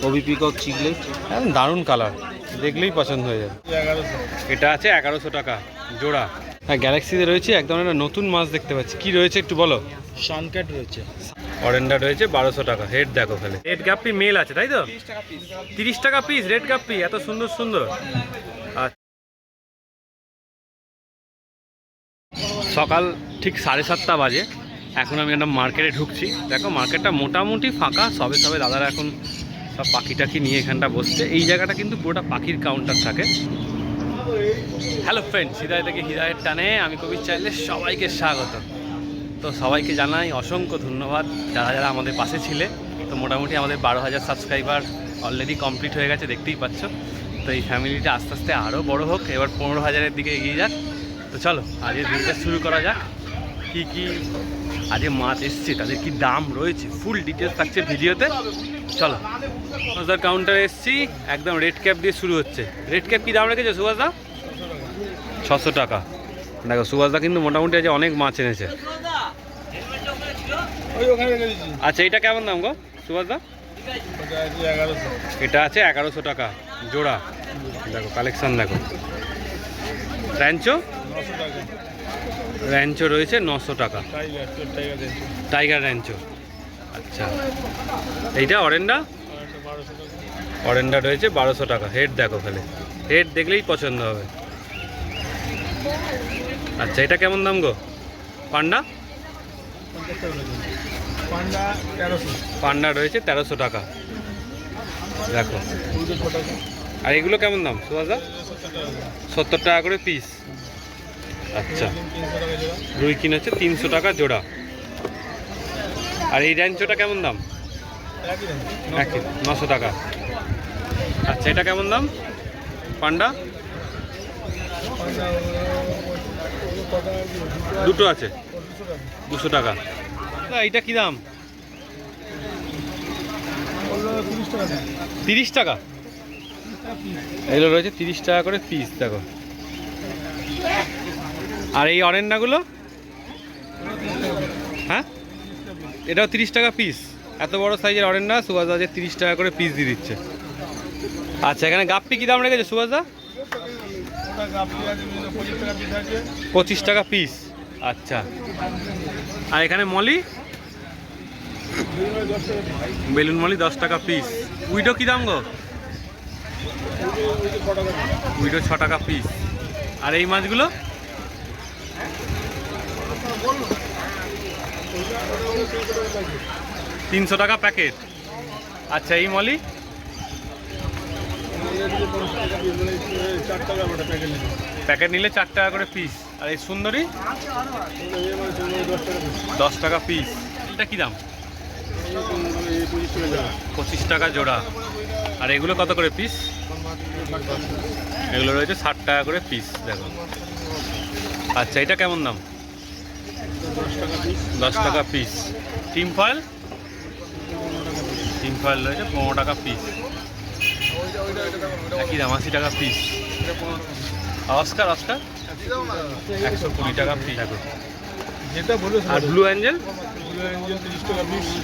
Obi peacock chiclet, একদম দারুণ colour, দেখলেই পছন্দ হয়ে যাবে। এটা আছে 1100 টাকা জোড়া। হ্যাঁ, গ্যালাক্সিতে রয়েছে একদম একটা নতুন মাছ দেখতে পাচ্ছি। কি রয়েছে একটু বলো। শানক্যাট রয়েছে, অরেন্ডা রয়েছে 1200 টাকা। হেড দেখো খালি। রেড গাপ্পি মেল আছে তাই তো? 30 টাকা পিস রেড গাপ্পি, এত সুন্দর সুন্দর। সকাল ঠিক 7:30 বাজে। এখন আমি একটা মার্কেটে ঢুকছি। দেখো মার্কেটটা মোটামুটি ফাঁকা, সবে সবে দাদারা এখন সব পাখি টাখি নিয়ে এখানটা বসছে। এই জায়গাটা কিন্তু পুরোটা পাখির কাউন্টার থাকে। হ্যালো ফ্রেন্ডস, হৃদয় থেকে হৃদয়ের টানে আমি কবির চাইলে সবাইকে স্বাগত। তো সবাইকে জানাই অসংখ্য ধন্যবাদ যারা যারা আমাদের পাশে ছিলে। তো মোটামুটি আমাদের 12,000 সাবস্ক্রাইবার অলরেডি কমপ্লিট হয়ে গেছে, দেখতেই পাচ্ছ। তো এই ফ্যামিলিটা আস্তে আস্তে আরও বড় হোক, এবার 15,000-এর দিকে এগিয়ে যাক। তো চলো আজকে ভিডিওটা শুরু করা যাক। কী কী আজকে মাছ এসছে, তাদের কি দাম রয়েছে, ফুল ডিটেলস থাকছে ভিডিওতে। চলো সুভাষদার কাউন্টারে এসছি, একদম রেড ক্যাপ দিয়ে শুরু হচ্ছে। রেড ক্যাপ কী দাম রেখেছে সুভাষদা? 600 টাকা। দেখো সুভাষদা কিন্তু মোটামুটি আজ অনেক মাছ এনেছে। আচ্ছা, এটা কেমন দাম গো সুভাষদা? এটা আছে 1100 টাকা জোড়া। দেখো কালেকশন দেখো। র্যাঞ্চো র্যাঞ্চো রয়েছে 900 টাকা। টাইগার র্যাঞ্চো। আচ্ছা, এইটা অরেন্ডা? অরেন্ডা রয়েছে 1200 টাকা। হেড দেখো খালি, হেড দেখলেই পছন্দ হবে। আচ্ছা, এটা কেমন দাম গো? পান্ডা? পান্ডা রয়েছে 1300 টাকা। দেখো। আর এগুলো কেমন দাম সুভাষদা? 70 টাকা করে পিস। আচ্ছা, রুই কিন হচ্ছে 300 টাকা জোড়া। আর এই র্যাঞ্চোটা কেমন দাম? 900 টাকা। আচ্ছা, এটা কেমন দাম পান্ডা? দুটো আছে 200 টাকা। এইটা কি দাম? 30 টাকা। এগুলো রয়েছে 30 টাকা করে পিস। দেখো। আর এই অরেন্ডাগুলো? হ্যাঁ, এটাও 30 টাকা পিস। এত বড় সাইজের অরেন্ডা সুভাষদা 30 টাকা করে পিস দিয়ে দিচ্ছে। আচ্ছা, এখানে গাপ্পি কী দাম রেখেছে সুভাষদা? 25 টাকা পিস। আচ্ছা, আর এখানে মলি? বেলুন মলি 10 টাকা পিস। উইডো কী দাম গো? উইডো 6 টাকা পিস। আর এই মাছগুলো? 300 টাকা প্যাকেট। আচ্ছা, এই মলি? প্যাকেট নিলে 4 টাকা করে পিস। আর এই সুন্দরী? 10 টাকা পিস। এটা কী দাম? 25 টাকা জোড়া। আর এগুলো কত করে পিস? এগুলো রয়েছে 60 টাকা করে পিস। দেখো। আচ্ছা, এটা কেমন দাম? 10 টাকা piece. Team foil? Team foil রয়েছে 15 টাকা পিস। একই দাম 80 টাকা পিস। অস্কার? অস্কার 120 টাকা পিস। দেখো। আর ব্লু অ্যাঞ্জেল?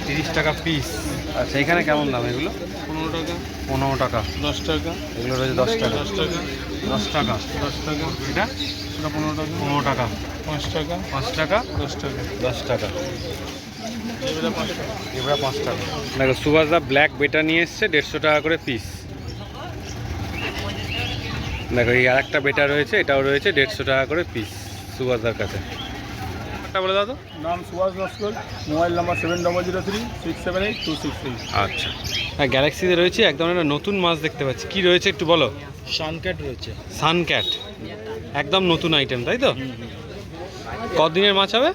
30 টাকা পিস। আচ্ছা, এখানে কেমন দাম এগুলো? 15 টাকা। 15 টাকা। 10 টাকা। এগুলো রয়েছে 10 টাকা। 10 টাকা। 10 টাকা। 10 টাকা। এটা? এটা 15 টাকা। 15 টাকা। 5 টাকা। 5 টাকা। 10 টাকা। 10 টাকা। এবারে 5 টাকা। এবার 5 টাকা। দেখো সুভাষদা ব্ল্যাক বেটা নিয়ে এসছে 150 টাকা করে পিস। দেখো এই আর একটা বেটা রয়েছে, এটাও রয়েছে 150 টাকা করে পিস সুভাষদার কাছে। একটা বলে দাও তো। নাম সুভাষ লস্কর, মোবাইল নাম্বার 7003678263। আচ্ছা, হ্যাঁ গ্যালাক্সিতে রয়েছে একদম একটা নতুন মাছ দেখতে পাচ্ছি। কি রয়েছে একটু বলো। শানক্যাট রয়েছে। সানক্যাট, একদম নতুন আইটেম তাই তো? কতদিনের মাছ হবে?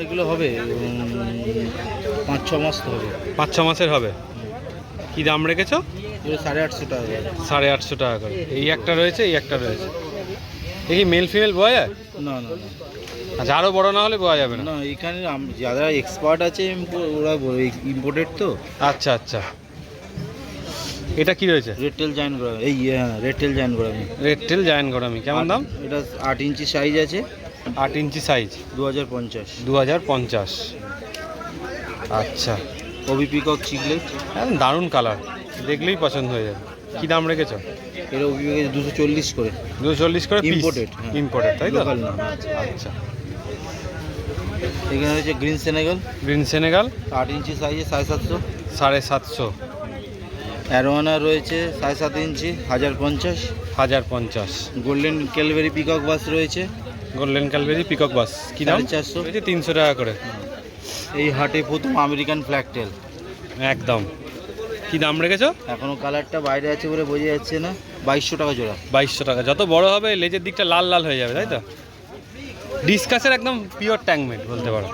এগুলো হবে 5-6 মাস তো হবে। 5-6 মাসের হবে। কি দাম রেখেছো? 850 টাকা। 850 টাকা করে। এই একটা রয়েছে, এই একটা রয়েছে। এই মেল ফিমেল বোয়া যায়? না না না। আচ্ছা, আরও বড় না হলে বোয়া যাবে না? না, এখানে যারা এক্সপার্ট আছে ওরা ইম্পোর্টেড তো। আচ্ছা আচ্ছা, এটা কি রয়েছে? Red tail giant gourami. এই red tail giant gourami. Red tail giant gourami কেমন দাম? এটা 8 ইঞ্চি সাইজ আছে। 8 ইঞ্চি সাইজ 2050। 2050। আচ্ছা, ওবি পিকক চিকলেট, একদম দারুণ কালার, দেখলেই পছন্দ হয়ে যাবে। কী দাম রেখেছো? এটা 240 করে। 240 করে Imported, হ্যাঁ। ইম্পোর্টেড তাই তো? লোকাল না। আচ্ছা, এখানে রয়েছে গ্রিন সেনেগাল, গ্রিন সেনেগাল 8 ইঞ্চি সাইজে 750। 750, অ্যারোয়ানা রয়েছে 7.5 ইঞ্চি 1050। 1050। গোল্ডেন ক্যালবেরি পিকক বাস রয়েছে গোল্ডেন ক্যালবেরি পিকক বাস কী দাম? 450। রয়েছে 300 টাকা করে। এই হাটে প্রথম আমেরিকান ফ্ল্যাগটেল। একদম। কী দাম রেখেছো? এখনো কালারটা বাইরে আছে বলে বোঝা যাচ্ছে না। 2200 টাকা জোড়া। 2200 টাকা। যত বড় হবে লেজের দিকটা লাল লাল হয়ে যাবে তাই তো? ডিসকাসের একদম পিওর ট্যাঙ্কমেট বলতে পারো।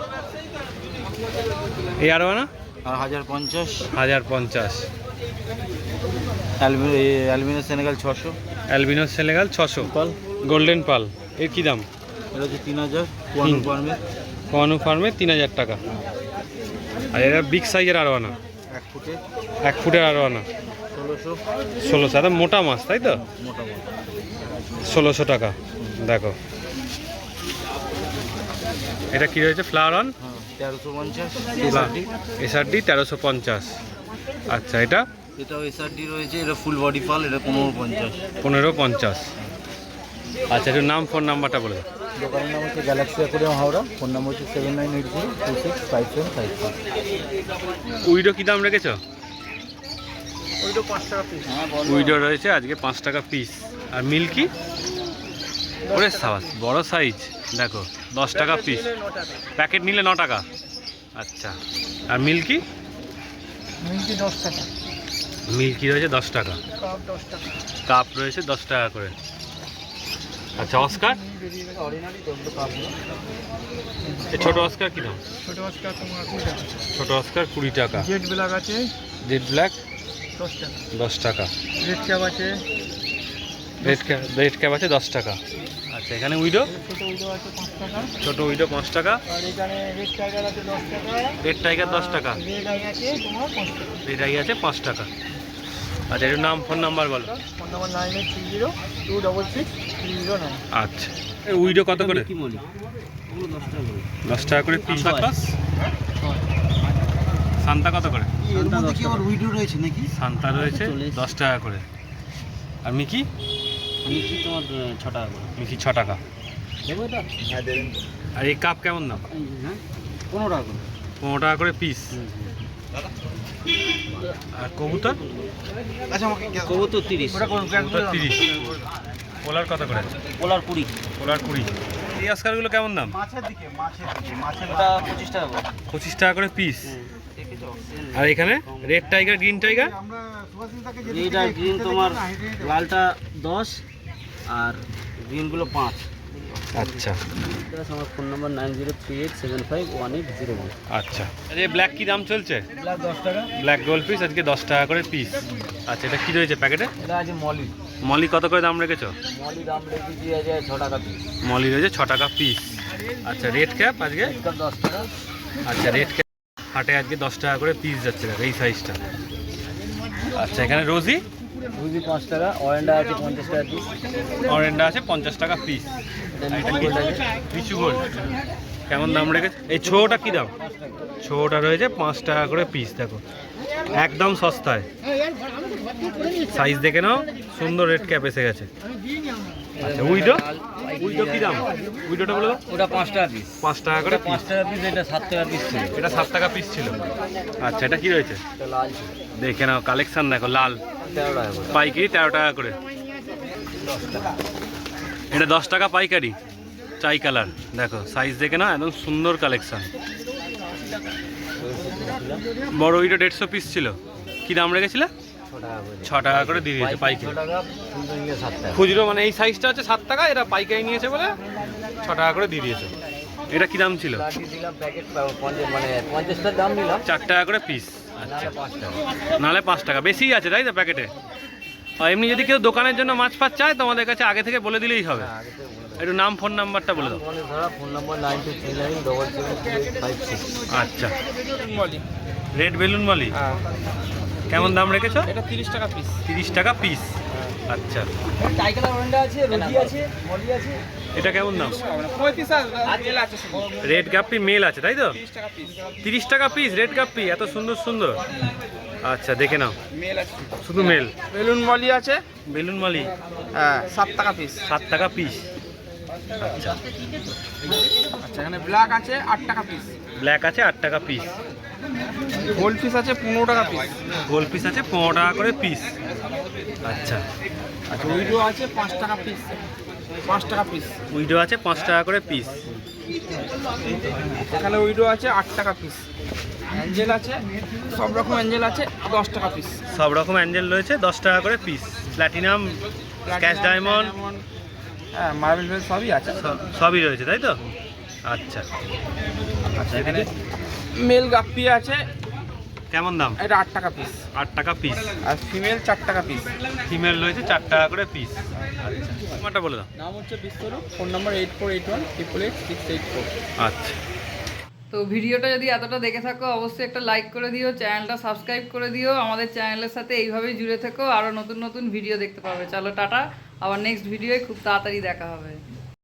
এই আরও না আর 1050। 1050। Albino Senegal 600। Albino Senegal 600। পাল গোল্ডেন পাল এর কী দাম? এটা হচ্ছে 3000। কোয়ানু ফার্মে কোয়ানু ফার্মে 3000 টাকা। আর এরা বিগ সাইজের আরও না, 1 ফুটে 1 ফুটের আরও না 1600। 1600। একদম মোটা মাছ তাই তো? মোটামুটি 1600 টাকা। দেখো এটা কী রয়েছে? Flower on 1350। এসআরডি 1350। আচ্ছা, এটা এটাও এসআরডি রয়েছে। এটা ফুল বডি পাল। এটা 1550। 1550। আচ্ছা, একটু নাম ফোন নাম্বারটা বলে দাও। দোকানের নাম হচ্ছে Galaxy aquarium Howrah. Phone number হচ্ছে 7980265752। উইডো কী দাম রেখেছো? ওইটা 5 টাকা পিস। হ্যাঁ বলো। উইডো রয়েছে আজকে 5 টাকা পিস। আর মিল্কি ওরে সাবাস, বড় সাইজ দেখো 10 টাকা পিস। প্যাকেট নিলে 9 টাকা। আচ্ছা, আর মিল্কি? মিষ্টি 10 টাকা। মিল্কি রয়েছে 10 টাকা। কাপ 10 টাকা। কাপ রয়েছে 10 টাকা করে। আচ্ছা, অস্কার? অর্ডিনারি তো কাপ না। এই ছোট অস্কার কী দাম? ছোট অস্কার তোমার 20 টাকা। ছোট অস্কার 20 টাকা। জেড ব্ল্যাক আছে জেড ব্ল্যাক 10 টাকা। 10 টাকা। রেড ক্যাপ আছে রেড ক্যাপ আছে 10 টাকা। আচ্ছা, এখানে উইডো? ছোট উইডো আছে 5 টাকা। ছোট উইডো 5 টাকা। আর এখানে রেড টাইগার আছে 10 টাকা। রেড টাইগার 10 টাকা। রেড আই আছে তোমার 5 টাকা। রেড আই আছে 5 টাকা। আচ্ছা, একটু নাম ফোন নাম্বার বলো। Phone number 9830266309। আচ্ছা, এই উইডো কত করে? কি বলি? ওগুলো 10 টাকা করে। 10 টাকা করে পিস। সান্তা কত করে? এর মধ্যে কি আবার উইডো রয়েছে নাকি? সান্তা রয়েছে 10 টাকা করে। আর মিকি? মিষ্টি তোমার 6 টাকা করে। মিকি 6 টাকা। দেবো এটা? হ্যাঁ দেবেন। আর এই কাপ কেমন দাম? হ্যাঁ 15 টাকা করে। 15 টাকা করে পিস। আর কবুতর? আচ্ছা আমাকে কবুতর 30। ওটা কোন কবুতর 30। পোলার কত করে? পোলার 20। পোলার 20। এই আস্কারগুলো কেমন দাম? মাছের দিকে ওটা 25 টাকা করে। 25 টাকা করে পিস। আর এখানে রেড টাইগার, গ্রিন টাইগার? এইটা গ্রিন তোমার লালটা 10 আর গ্রিনগুলো 5। আচ্ছা আমার ফোন নাম্বার 9038751801। আচ্ছা। এই ব্ল্যাক কি দাম চলছে? ব্ল্যাক 10 টাকা। ব্ল্যাক গোল্ড পিস আজকে 10 টাকা করে পিস। আচ্ছা, এটা কি রয়েছে প্যাকেটে? এটা আছে মলি। মলি কত করে দাম রেখেছো? মলি দাম রেখেছি আছে 6 টাকা পিস। মলি রয়েছে 6 টাকা পিস। আচ্ছা, রেড ক্যাপ আজকে? রেড কাপ 10 টাকা। আচ্ছা, রেড ক্যাপ হাটে আজকে 10 টাকা করে পিস যাচ্ছে, দেখো এই সাইজটা। আচ্ছা, এখানে রোজি? রুজি 5 টাকা। অরেন্ডা আছে 50 টাকা পিস। অরেন্ডা আছে 50 টাকা পিস। এটা লিচু গোল্ড আছে লিচু গোল্ড কেমন দাম রেখেছে? এই ছোটা কি দাম? 5 টাকা। ছোটা রয়েছে 5 টাকা করে পিস। দেখো একদম সস্তায়। সাইজ দেখে নাও, সুন্দর রেড ক্যাপ এসে গেছে। আচ্ছা, উইডো? উইডো কি দাম? উইডোটা বলে দাও। ওটা 5 টাকা পিস। 5 টাকা করে পিস। 5 টাকা পিস। এটা 7 টাকা পিস ছিল। এটা 7 টাকা পিস ছিল। আচ্ছা, এটা কি রয়েছে? এটা লাল ছিল। দেখে নাও কালেকশন, দেখো লাল 13 টাকা করে। পাইকারি 13 টাকা করে। এটা 10 টাকা পাইকারি। চাই কালার দেখো, সাইজ দেখে না একদম সুন্দর কালেকশন। বড় উইডো 150 পিস ছিল। কি দাম রেখেছিলে? 6 টাকা করে দিয়ে দিয়েছে পাইকারি। 6 টাকা, খুচরো নিয়ে 7 টাকা। খুচরো মানে এই সাইজটা হচ্ছে 7 টাকা, এটা পাইকারি নিয়েছে বলে 6 টাকা করে দিয়ে দিয়েছে। এটা কি দাম ছিল? লাঠি দিলাম প্যাকেট 50 মানে 50 টাকা দাম নিলাম। 4 টাকা করে পিস। আচ্ছা, 5 টাকা। নাহলে 5 টাকা বেশিই আছে তাই তো প্যাকেটে? আর এমনি যদি কেউ দোকানের জন্য মাছ ফাছ চায় তোমাদের কাছে আগে থেকে বলে দিলেই হবে। আগে থেকে বলে দাও। একটু নাম ফোন নাম্বারটা বলে দাও। মনে ধরা ফোন নাম্বার 9239772856। আচ্ছা, রেড বেলুন মলি হ্যাঁ। কেমন দাম রেখেছো? এটা 30 টাকা পিস। 30 টাকা পিস। আচ্ছা, টাইগার অরেন্ডা আছে, রুজি আছে, মলি আছে। এটা কেমন দাম? 35 আছে। রেড গাপ্পি মেল আছে তাই তো? 30 টাকা পিস। 30 টাকা পিস রেড গাপ্পি, এত সুন্দর সুন্দর। আচ্ছা দেখে নাও, মেল আছে, শুধু মেল। বেলুন মলি আছে, বেলুন মালি হ্যাঁ 7 টাকা পিস। 7 টাকা পিস। আচ্ছা, আচ্ছা এখানে ব্ল্যাক আছে 8 টাকা পিস, ব্ল্যাক আছে 8 টাকা পিস। গোল্ড পিস আছে 15 টাকা পিস। গোল পিস আছে 15 টাকা করে পিস। আচ্ছা, আচ্ছা উইডো আছে 5 টাকা পিস, 5 টাকা পিস। উইডো আছে 5 টাকা করে পিস। এখানে উইডো আছে 8 টাকা পিস। অ্যাঞ্জেল আছে, সব রকম অ্যাঞ্জেল আছে 10 টাকা পিস। সব রকম অ্যাঞ্জেল রয়েছে 10 টাকা করে পিস। প্ল্যাটিনাম, ক্যাশ ডায়মন্ড, হ্যাঁ মার্বেল বেল সবই আছে। সবই রয়েছে তাই তো? আচ্ছা আচ্ছা, এখানে এখানে মেল গাপ্পি আছে, কেমন দাম? এটা 8 টাকা পিস। 8 টাকা পিস। আর ফিমেল 4 টাকা পিস। ফিমেল রয়েছে 4 টাকা করে পিস। আচ্ছা, তোমারটা বলে দাও। নাম হচ্ছে বিশ্বরূপ, ফোন নাম্বার 8481888684। আচ্ছা, তো ভিডিওটা যদি এতটা দেখে থাকো অবশ্যই একটা লাইক করে দিও, চ্যানেলটা সাবস্ক্রাইব করে দিও, আমাদের চ্যানেলের সাথে এইভাবেই জুড়ে থেকো, আরও নতুন নতুন ভিডিও দেখতে পাবে। চলো টাটা, আবার নেক্সট ভিডিওয়ে খুব তাড়াতাড়ি দেখা হবে।